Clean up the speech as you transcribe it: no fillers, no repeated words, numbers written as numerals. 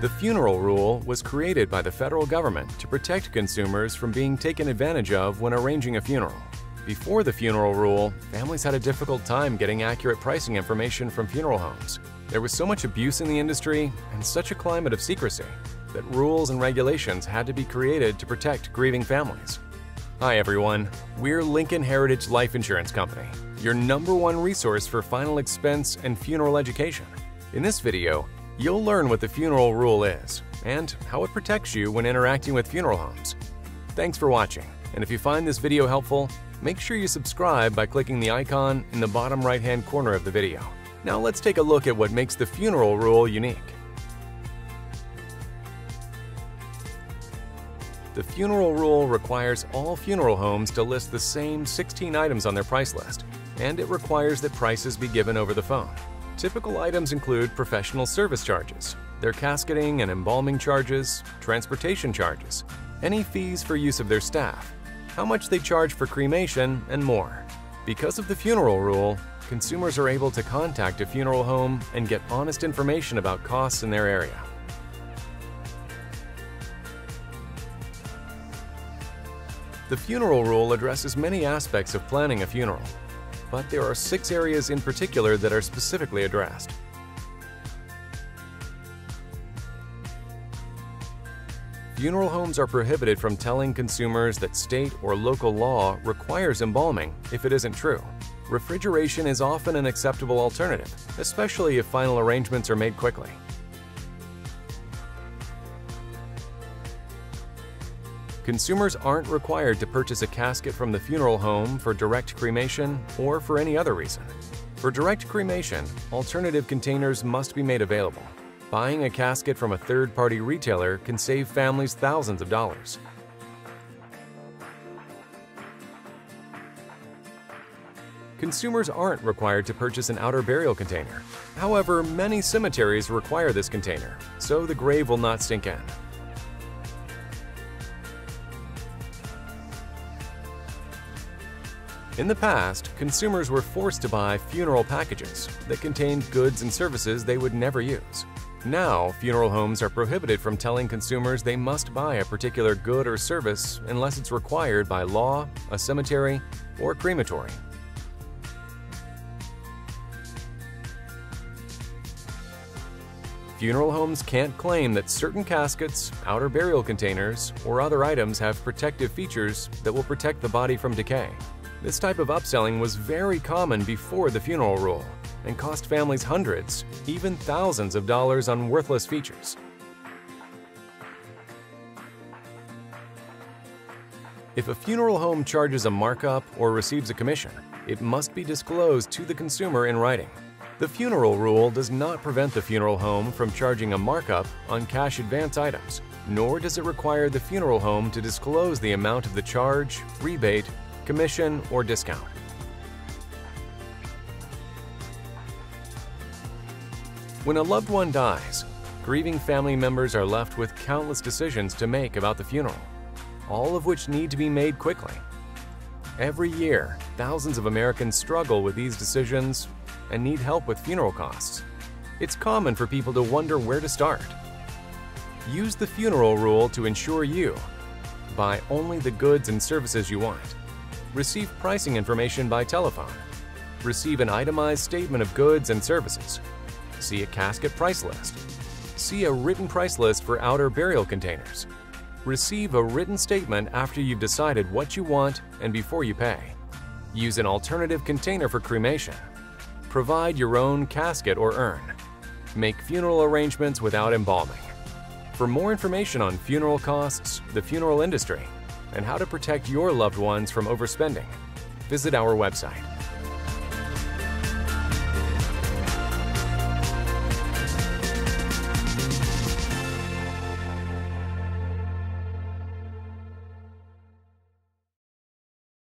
The funeral rule was created by the federal government to protect consumers from being taken advantage of when arranging a funeral. Before the funeral rule, families had a difficult time getting accurate pricing information from funeral homes. There was so much abuse in the industry and such a climate of secrecy that rules and regulations had to be created to protect grieving families. Hi everyone, we're Lincoln Heritage Life Insurance Company, your #1 resource for final expense and funeral education. In this video, you'll learn what the funeral rule is and how it protects you when interacting with funeral homes. Thanks for watching, and if you find this video helpful, make sure you subscribe by clicking the icon in the bottom right-hand corner of the video. Now let's take a look at what makes the funeral rule unique. The funeral rule requires all funeral homes to list the same 16 items on their price list, and it requires that prices be given over the phone. Typical items include professional service charges, their casketing and embalming charges, transportation charges, any fees for use of their staff, how much they charge for cremation, and more. Because of the funeral rule, consumers are able to contact a funeral home and get honest information about costs in their area. The funeral rule addresses many aspects of planning a funeral, but there are 6 areas in particular that are specifically addressed. Funeral homes are prohibited from telling consumers that state or local law requires embalming if it isn't true. Refrigeration is often an acceptable alternative, especially if final arrangements are made quickly. Consumers aren't required to purchase a casket from the funeral home for direct cremation or for any other reason. For direct cremation, alternative containers must be made available. Buying a casket from a third-party retailer can save families thousands of dollars. Consumers aren't required to purchase an outer burial container. However, many cemeteries require this container, so the grave will not stink in. In the past, consumers were forced to buy funeral packages that contained goods and services they would never use. Now, funeral homes are prohibited from telling consumers they must buy a particular good or service unless it's required by law, a cemetery, or crematory. Funeral homes can't claim that certain caskets, outer burial containers, or other items have protective features that will protect the body from decay. This type of upselling was very common before the funeral rule and cost families hundreds, even thousands of dollars on worthless features. If a funeral home charges a markup or receives a commission, it must be disclosed to the consumer in writing. The funeral rule does not prevent the funeral home from charging a markup on cash advance items, nor does it require the funeral home to disclose the amount of the charge, rebate, commission, or discount. When a loved one dies, grieving family members are left with countless decisions to make about the funeral, all of which need to be made quickly. Every year, thousands of Americans struggle with these decisions and need help with funeral costs. It's common for people to wonder where to start. Use the funeral rule to ensure you buy only the goods and services you want. Receive pricing information by telephone. Receive an itemized statement of goods and services. See a casket price list. See a written price list for outer burial containers. Receive a written statement after you've decided what you want and before you pay. Use an alternative container for cremation. Provide your own casket or urn. Make funeral arrangements without embalming. For more information on funeral costs, the funeral industry, and how to protect your loved ones from overspending, visit our website.